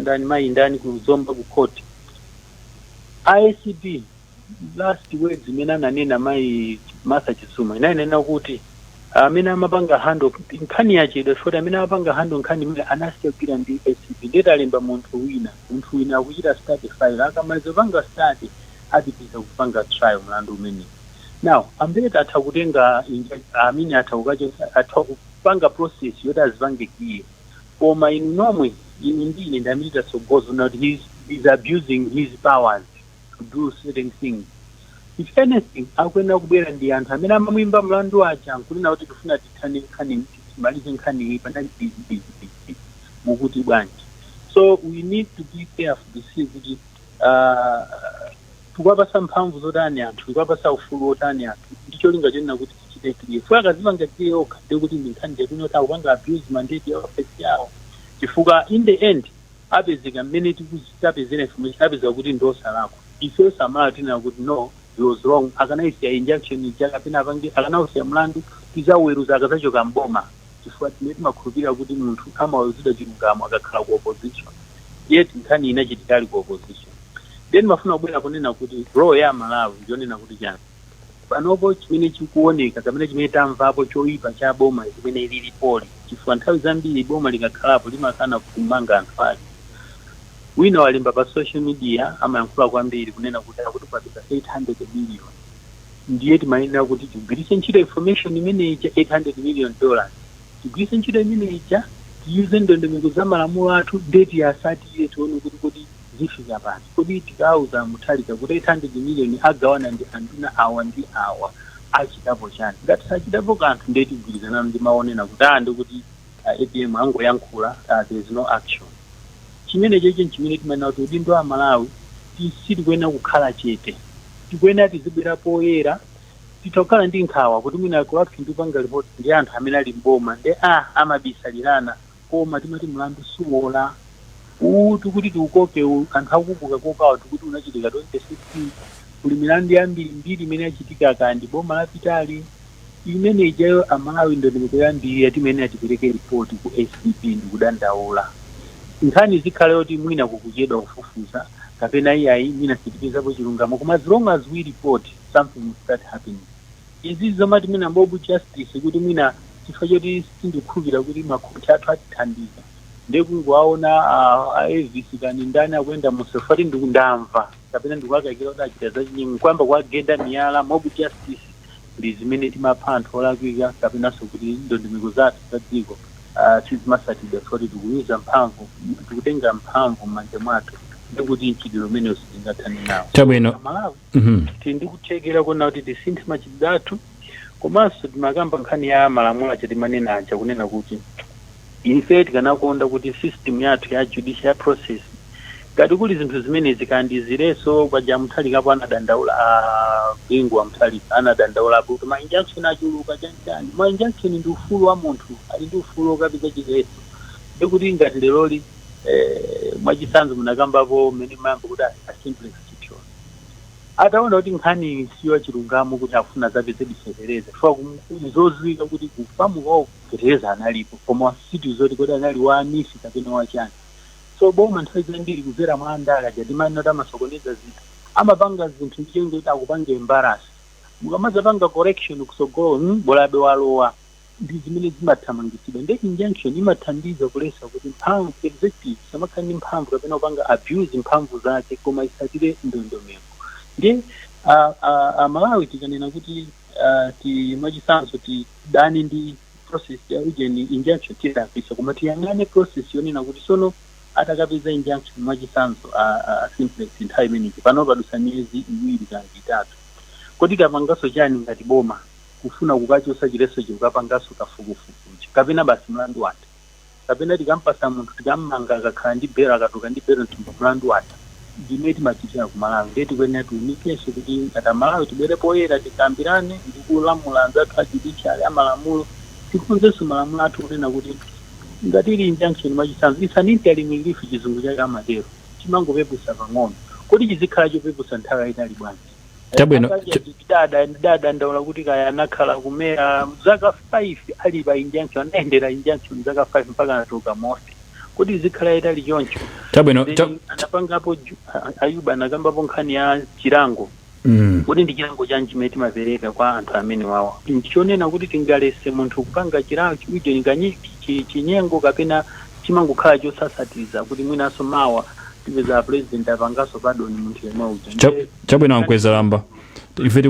ndani mai ndani kuzomba ku court. ICP last words mena ananena mai Martha Chisuma inanena kuti amene amapanga hando nkhani yachedwa futi amene amapanga hando nkhani mene anasiyakira ndi SCP ndeta alemba munthu wina akuchita study file akamaliza panga study adipita kupanga trial mlandu umene. Now Ambeta atakutenga amini atakupanga process yoti azipangikiye koma inu nomwe inu ndine ndamita sogozo not he's abusing his powers to do certain things. If anything akwenda kubwera ndi anthu amene amamwimba mlandu aja nkulina kuti tifuna tithane nkhani timalize nkhani panali busy mukuti bwanji. So we need to be careful to see kuti tukwapasa mphamvu zotani anthu tukwapasa ufulu otani anthu ndicho linga chonena kuti tichite funa akazipanga okha ndikuti ndi nkhani yakunota akupanga abuse mandate ya office yawo chifukwa in the end apezeka mmene tikuzitapezera information apezeka kuti ndosalako ife samala tinena kuti no it was wrong akanayisiya injunction ija kapena akanausiya mlandu tizaweruza akazachoka mboma chifukwa timakhulupirira kuti munthu amaweruzidwa chilungamo akakhala ku opposition yet nkhani inachitika ali ku opposition. Then mafuna kubwera kunena kuti law ya Malawi ndionena kuti chani panopo chimene chikuoneka kapena chimene tamvapo choipa cha boma chimene ilili poli chifukwa nthawi zambiri boma likakhalapo limakana kumanga anthu ake. Wina walemba pa social media amayankhula kwambiri kunena kuti akutipatsa 800 million ndiye timayenera kuti tigwiritse ntchito information imene ija $800 million tigwiritse ntchito imene ija tiyuze ndondomeko za malamulo athu ndeti asatiye tione kuti zifika pati kodi tikauza Mutharika kuti 800 million agawana ndi anduna awa ndi awa achitapo chani ngati sachitapo kanthu ndeti tigwirizana ndi maonena kuti ndikuti APM angoyankhula there is no action. Chimene cheche chimene timanena kuti udindo wa Malawi tisikuyenera kukhala chete tikuyenera tizibwera poyera titokhala ndi nkhawa kuti mwina corruption ndipanga report ndi anthu amene ali mboma ndi amabisalirana koma timati mlandu suwola tikuti tiukoke anthu akubuka kokawa tikuti unachitika 2016 kuli milandu yambiri mbiri imene yachitika kandi boma lapitali imene ijayo Amalawi ndondomeko yambiri yatimene atipereke report ku SCP ndikudandaula nkhani zikhale kuti mwina kukuchedwa kufufuza kapena iyayi mwina sitipizapo chilungamo koma as long as we report something will start happening. Izi zomati mwina mbobu justice kuti mwina chifukwa choti sindikhulupirira kuti makhoti athu atithandiza ndekungowaona AVC kani ndani akuenda musefati ndikundamva kapena ndikuakakira kuti achita zachinyengo kwamba kuagenda miyala mobu justice ndi zimene timapha anthu olakwika kapenanso kuti ndondomeko zathu za dziko tizimasatidwa kuti tikuuza mphamvu tikutenga mphamvu m'manja mwathu ndikuti mchitidwe umene usitingathani nawo. Chabwino. Malawi tindikuthekera kuona kuti tisinthe machitidwe athu komanso timakamba nkhani ya malamulo achatimanena aja kunena kuti ife tikanakonda kuti system yathu ya judicial process ngati kuli zinthu zimene zikandizireso kwaja Mutharikapo anadandaula bingu wa Mutharika anadandaula kuti ma injunction achuluka chanchani ma injunction ndi ufulu wa munthu ali ndi ufulu okapita chireso ndikuti ngati leroli mwachisanzo munakambapo mmene mayamba kuti asimplex chityo ataona kuti nkhani siyo chilungamo kuti afuna zapeze disekereza chifukwa zoziwika kuti kufamu kwawo kutereza analipo koma situ zoti kodi anali wa anisi kapena wachani. So boma nthawi zambiri kuzera mwandala jadi manota amasokoneza zinthu amapanga zinthu ndichenge kuti akupanga embarrass mukamazapanga correction kusogolo bolabe walowa ndi zimene zimathamangitsidwa ndi injunction imathandiza kulesa kuti mphamvu executive samakhani mphamvu kapena kupanga abuse mphamvu zake koma isatire ndondomeko. Ndi Malawi tikanena kuti mwachisanzo tidani ndi process ya ujeni injunction tidapisa koma tiyang'ane process yonena kuti sono atakapeza injunction mwachisanzo simplex nthawi imeneyi pano padusa miyezi 2 kana 3 kodi kapangaso chani ngati boma kufuna kukachosa chireso chikukapangaso kafukufuku kapena basi mlandu wata kapena tikampasa munthu tikammanga akakhala ndi bero akatoka ndi bero ntumba mlandu wata ndimene timachitira ku Malawi ndeti kuyenera tiunikenso kuti ngati Malawi tibwere poyera tikambirane ndikulamula anzathu ajudiciary amalamulo tikonzenso malamulo athu kunena kuti ngati ili injunction mwachisanzo interim relief chizungu chake amatero chimangopepusa pang'ono kodi chizikhala chopepusa nthawi yayitali bwanji. Chabwino dada ndaula kuti kaya anakhala kumera zaka 5 ali pa injunction anaendera injunction zaka 5 mpaka anatoka mofe kodi zikhala yayitali choncho. Chabwino anapangapo Ayuba anakambapo nkhani ya chilango kodi ndi chilango chanji chimene timapereka kwa anthu amene wawa ndichonena kuti tingalese munthu kupanga chilango chiwije nganyiki chinyengo kapena chimangokhala chosasatiza kuti mwinaso mawa tipeza president apangaso padoni munthu yemwe uja. Chabwino ankweza lamba ife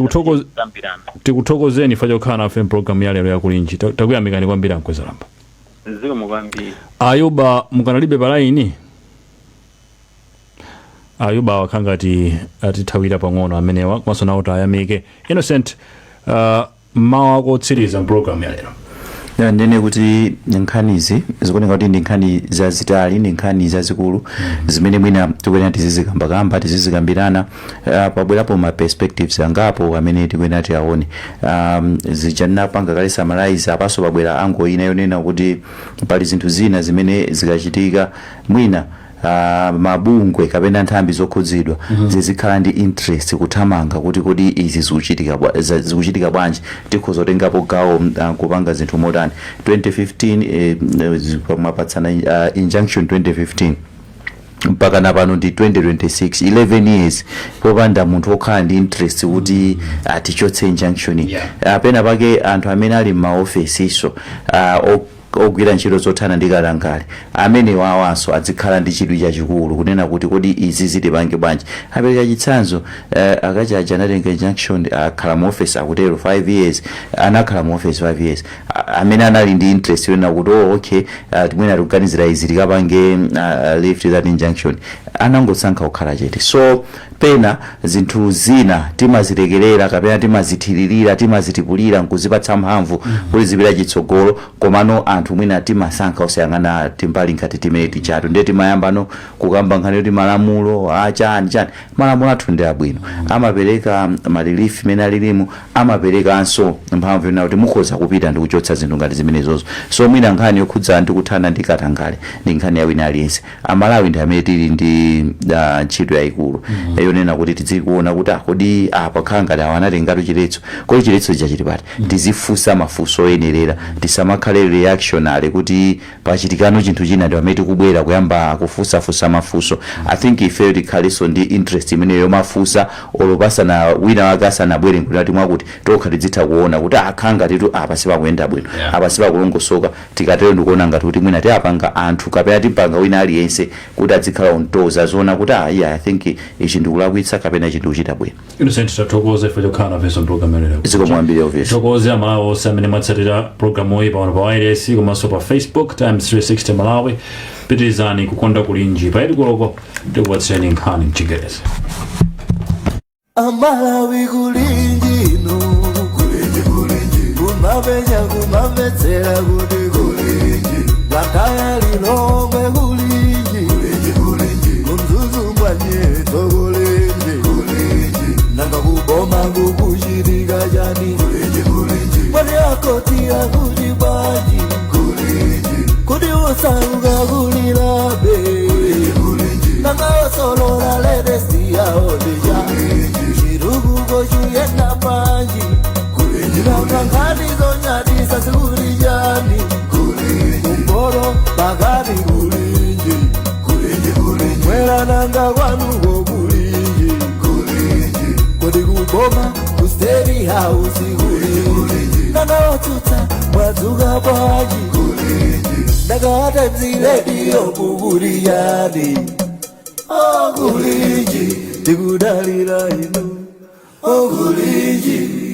tikuthokozeni ifa chokhala nafe program ya lero yakulinji takuyamikani kwambiri ankweza lamba. Zikomo kwambiri. Ayuba mukanalibe palaini Ayuba wakhanga atithawira pang'ono amenewa komanso nawo tayamike Innocent mawa kotsiriza program ya lero. Ndene kuti nkhanizi zikuoneka kuti ndi nkhani zazitali ndi nkhani zazikulu zimene mwina tikuyenera tizizikambakamba tizizikambirana pabwerapo ma perspectives angapo amene tikuyenera tiaone zijanapanga kale summarize apaso pabwera ango ina yonena kuti pali zinthu zina zimene zikachitika mwina mabungwe kapena nthambi zokhudzidwa zizikhala ndi interest kuthamanga kuti kodi izi zikuchitika bwanji tikhoza kutengapo gawo kupanga zinthu motani. 2015 mapatsana injunction 2015 mpaka napano ndi 2026 11 years popanda munthu okhala ndi interest kuti tichotse injunction. Pena pake anthu amene ali m'maofesiso ogwira ntchito zothana ndi katangale amene wawanso adzikhala ndi chidwi chachikulu kunena kuti kodi izi zitipange bwanji. Apereka chitsanzo akachaja anatenga injunction akhala mu office akutero 5 years anakhala mu office 5 years amene anali ndi interest yona kuti okay timwena tikuganizira izi tikapange lift that injunction anangosankha kukhala chete. So pena zinthu zina timazilekerera kapena timazithiririra timazitipulira nkuzipatsa mphamvu kuti zipita chitsogolo komano anthu mwina timasankha osayang'ana timbali ngati timene tichatu ndiye timayambano kukamba nkhani kuti malamulo chani malamulo athu ndi abwino amapereka malilifi mene alilimu amaperekanso mphamvu yona kuti mukhoza kupita ndi kuchotsa zinthu ngati zimenezozo. So mwina nkhani yokhudza ndi kuthana ndi katangale ndi nkhani ya wina aliyense Amalawi ndi amene tili ndi ntchito yayikulu yonena kuti tizikuona kuti kodi apa khala ngati awanatengatu chiletso kodi chiletso chachiti pati tizifunsa mafunso oyenerera tisamakhale reactionary kuti pachitikano chinthu china ndi amene tikubwera kuyamba kufunsafunsa mafunso. I think ife tikhalenso ndi interest imene yomafunsa olopasana wina wake asanabwere kuti mwakuti tokha tidzitha kuona kuti akhala ngati apa sipakuyenda bwino apa sipakulongosoka tikatero ndikuona ngati kuti mwina tiapanga anthu kapena tipanga wina aliyense kuti adzikhala ontoza zoona kuti I think ichi ndikulakwitsa kapena ichi ndikuchita bwino. Innocent tatokoze ife chokhala vesa program lero zikomwambire obvious tokoze Amalawi onse amene mwatsatira program iyi pano pa wireless komanso pa Facebook Times 360 Malawi. Pitirizani kukonda kulinji paidi kuloko tikupatseni nkhani mchingereza. Amalawi kulinji no kumavenya kumavetsera kuti kulinji vakaya lilongwe kulinji kumzuzu mwanyeto kulinji nanga kuboma kukuchitika chani mwani akotia kuti baji kuti usauka kulilabe nanga osolola ledesiya odija chiruguko chuyenda panji nanga ngati zonyadisa sikulijani kumboro bakati kulinji mwera nanga kwanuko kulinji kodi kuboma kusteri house kulinji nanga otutsa mwadzuka paji ndakawata mziredio kukulijani kulinji tikudalira inu kulinji.